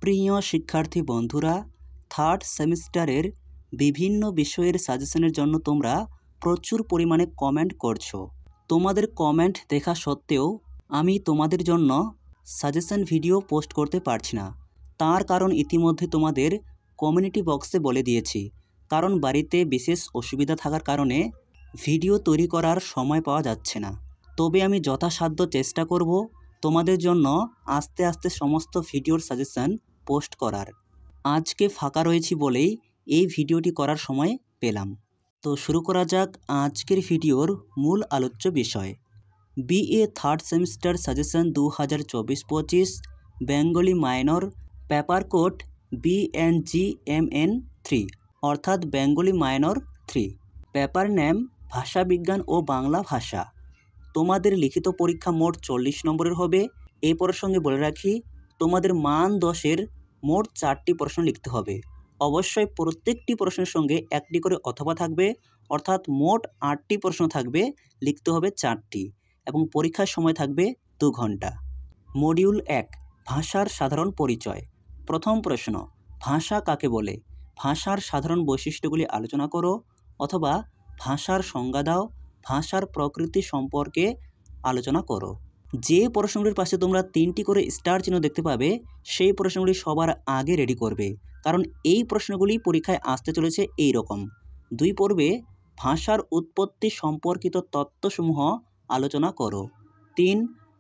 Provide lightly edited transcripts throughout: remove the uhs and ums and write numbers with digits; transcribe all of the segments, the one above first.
প্রিয় শিক্ষার্থী বন্ধুরা, থার্ড সেমিস্টারের বিভিন্ন বিষয়ের সাজেশনের জন্য তোমরা প্রচুর পরিমাণে কমেন্ট করছো। তোমাদের কমেন্ট দেখা সত্ত্বেও আমি তোমাদের জন্য সাজেশন ভিডিও পোস্ট করতে পারছি না। তার কারণ ইতিমধ্যে তোমাদের কমিউনিটি বক্সে বলে দিয়েছি। কারণ বাড়িতে বিশেষ অসুবিধা থাকার কারণে ভিডিও তৈরি করার সময় পাওয়া যাচ্ছে না। তবে আমি যথাসাধ্য চেষ্টা করব তোমাদের জন্য আস্তে আস্তে সমস্ত ভিডিওর সাজেশন পোস্ট করার। আজকে ফাঁকা রয়েছি বলেই এই ভিডিওটি করার সময় পেলাম। তো শুরু করা যাক আজকের ভিডিওর মূল আলোচ্য বিষয়। BA third semester suggestion 2024-25 Bengali minor paper code BNGMN3 অর্থাৎ বেঙ্গলি মাইনর 3, পেপার নেম ভাষাবিজ্ঞান ও বাংলা ভাষা। তোমাদের লিখিত পরীক্ষা মোট 40 নম্বরের হবে। এই প্রসঙ্গে বলে রাখি, তোমাদের মান 10-এর মোট 4টি প্রশ্ন লিখতে হবে। অবশ্যই প্রত্যেকটি প্রশ্নের সঙ্গে একটি করে অথবা থাকবে, অর্থাৎ মোট 8টি প্রশ্ন থাকবে, লিখতে হবে 4টি এবং পরীক্ষার সময় থাকবে 2 ঘন্টা। মডিউল 1 ভাষার সাধারণ পরিচয়। প্রথম প্রশ্ন, ভাষা কাকে বলে? ভাষার সাধারণ বৈশিষ্ট্যগুলি আলোচনা করো অথবা ভাষার সংজ্ঞা দাও, ভাষার প্রকৃতি সম্পর্কে আলোচনা করো। যে প্রশ্নগুলির পাশে তোমরা 3টি করে স্টার চিহ্ন দেখতে পাবে, সেই প্রশ্নগুলি সবার আগে রেডি করবে, কারণ এই প্রশ্নগুলি পরীক্ষায় আসতে চলেছে এই রকম। 2 পর্বে ভাষার উৎপত্তি সম্পর্কিত তত্ত্বসমূহ আলোচনা করো। 3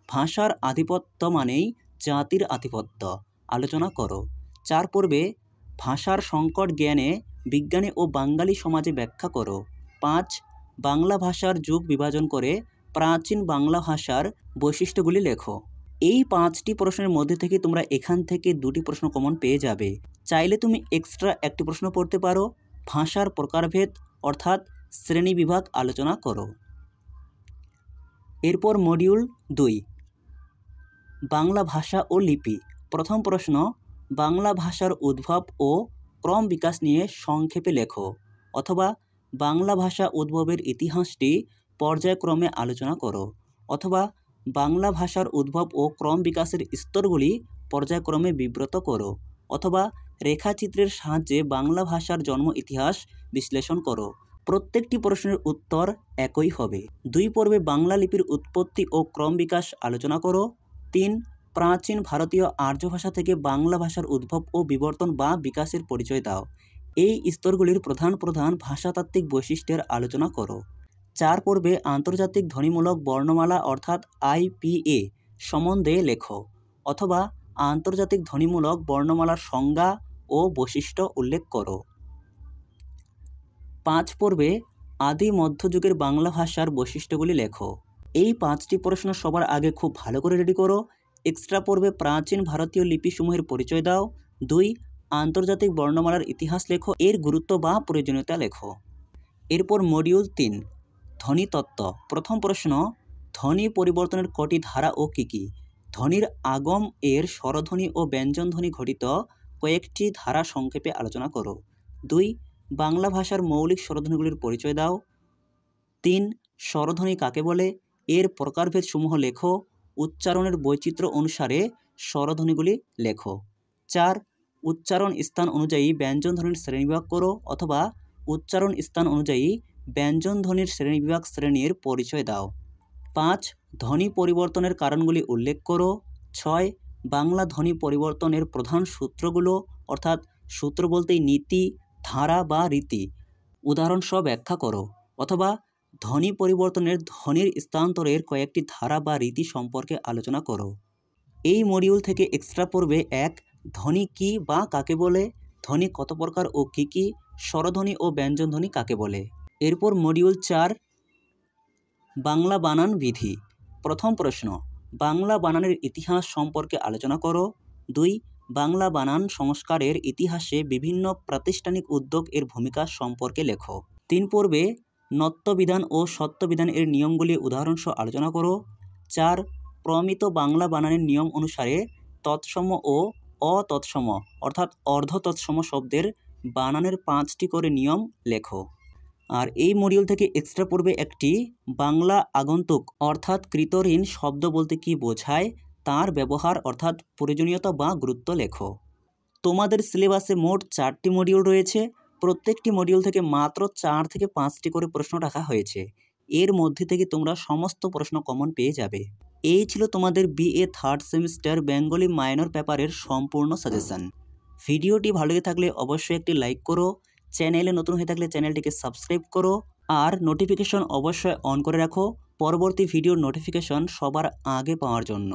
ভাষার আধিপত্য মানেই জাতির আধিপত্য আলোচনা করো। 4 পর্বে ভাষার সংকট জ্ঞানে বিজ্ঞানী ও বাঙালি সমাজে ব্যাখ্যা করো। 5 বাংলা ভাষার যুগ বিভাজন করে প্রাচীন বাংলা ভাষার বৈশিষ্ট্যগুলি লেখো। এই 5টি প্রশ্নের মধ্যে থেকে তোমরা এখান থেকে 2টি প্রশ্ন কমন পেয়ে যাবে। চাইলে তুমি এক্সট্রা একটি প্রশ্ন পড়তে পারো। ভাষার প্রকারভেদ অর্থাৎ শ্রেণীবিভাগ আলোচনা করো। এরপর মডিউল 2 বাংলা ভাষা ও লিপি। প্রথম প্রশ্ন, বাংলা ভাষার উদ্ভব ও ক্রম বিকাশ নিয়ে সংক্ষেপে লেখো অথবা বাংলা ভাষা উদ্ভবের ইতিহাসটি পর্যায়ক্রমে আলোচনা করো অথবা বাংলা ভাষার উদ্ভব ও ক্রম বিকাশের স্তরগুলি পর্যায়ক্রমে বিবৃত করো অথবা রেখাচিত্রের সাহায্যে বাংলা ভাষার জন্ম ইতিহাস বিশ্লেষণ করো। প্রত্যেকটি প্রশ্নের উত্তর একই হবে। 2 পর্বে বাংলা লিপির উৎপত্তি ও ক্রম বিকাশ আলোচনা করো। 3 প্রাচীন ভারতীয় আর্য ভাষা থেকে বাংলা ভাষার উদ্ভব ও বিবর্তন বা বিকাশের পরিচয় দাও। এই স্তরগুলির প্রধান প্রধান ভাষাতাত্ত্বিক বৈশিষ্ট্যের আলোচনা করো। 4 পর্বে আন্তর্জাতিক ধ্বনিমূলক বর্ণমালা অর্থাৎ IPA সম্বন্ধে লেখো অথবা আন্তর্জাতিক ধ্বনিমূলক বর্ণমালার সংজ্ঞা ও বৈশিষ্ট্য উল্লেখ করো। 5 পর্বে আদি মধ্যযুগের বাংলা ভাষার বৈশিষ্ট্যগুলি লেখো। এই 5টি প্রশ্ন সবার আগে খুব ভালো করে রেডি করো। এক্সট্রা পর্বে প্রাচীন ভারতীয় লিপিসমূহের পরিচয় দাও। 2 আন্তর্জাতিক বর্ণমালার ইতিহাস লেখো, এর গুরুত্ব বা প্রয়োজনীয়তা লেখো। এরপর মডিউল 3 ধ্বনিতত্ত্ব। প্রথম প্রশ্ন, ধ্বনি পরিবর্তনের কটি ধারা ও কী কী? ধ্বনির আগম এর স্বরধ্বনি ও ব্যঞ্জনধ্বনি ঘটিত কয়েকটি ধারা সংক্ষেপে আলোচনা করো। 2 বাংলা ভাষার মৌলিক স্বরধ্বনিগুলির পরিচয় দাও। 3 স্বরধ্বনি কাকে বলে? এর প্রকারভেদসমূহ লেখো। উচ্চারণের বৈচিত্র্য অনুসারে স্বরধ্বনিগুলি লেখো। 4 উচ্চারণ স্থান অনুযায়ী ব্যঞ্জনধ্বনির শ্রেণীবিভাগ করো অথবা উচ্চারণ স্থান অনুযায়ী ব্যঞ্জনধ্বনির শ্রেণীবিভাগ শ্রেণীর পরিচয় দাও। 5 ধ্বনি পরিবর্তনের কারণগুলি উল্লেখ করো। 6 বাংলা ধ্বনি পরিবর্তনের প্রধান সূত্রগুলো অর্থাৎ সূত্র বলতেই নীতি, ধারা বা রীতি, উদাহরণসহ ব্যাখ্যা করো অথবা ধ্বনি পরিবর্তনের ধ্বনির স্থানান্তরের কয়েকটি ধারা বা রীতি সম্পর্কে আলোচনা করো। এই মডিউল থেকে এক্সট্রা পর্বে 1 ধ্বনি কী বা কাকে বলে, ধ্বনি কত প্রকার ও কী কী, স্বরধ্বনি ও ব্যঞ্জনধ্বনি কাকে বলে। এরপর মডিউল 4 বাংলা বানান বিধি। প্রথম প্রশ্ন, বাংলা বানানের ইতিহাস সম্পর্কে আলোচনা করো। 2 বাংলা বানান সংস্কারের ইতিহাসে বিভিন্ন প্রাতিষ্ঠানিক উদ্যোগ এর ভূমিকা সম্পর্কে লেখো। 3 পর্বে নত্যবিধান ও সত্যবিধান এর নিয়মগুলি উদাহরণসহ আলোচনা করো। 4 প্রমিত বাংলা বানানের নিয়ম অনুসারে তৎসম ও অতৎসম অর্থাৎ অর্ধ তৎসম শব্দের বানানের 5টি করে নিয়ম লেখো। আর এই মডিউল থেকে এক্সট্রা পর্বে একটি বাংলা আগন্তুক অর্থাৎ কৃতঋণ শব্দ বলতে কী বোঝায় তার ব্যবহার অর্থাৎ প্রয়োজনীয়তা বা গুরুত্ব লেখো। তোমাদের সিলেবাসে মোট 4টি মডিউল রয়েছে। প্রত্যেকটি মডিউল থেকে মাত্র 4 থেকে 5টি করে প্রশ্ন রাখা হয়েছে। এর মধ্যে থেকে তোমরা সমস্ত প্রশ্ন কমন পেয়ে যাবে। এই ছিল তোমাদের BA third semester Bengali minor পেপারের সম্পূর্ণ সাজেশন। ভিডিওটি ভালো লেগে থাকলে অবশ্যই একটি লাইক করো, চ্যানেলে নতুন হয়ে থাকলে চ্যানেলটিকে সাবস্ক্রাইব করো আর নোটিফিকেশন অবশ্যই অন করে রাখো পরবর্তী ভিডিওর নোটিফিকেশন সবার আগে পাওয়ার জন্য।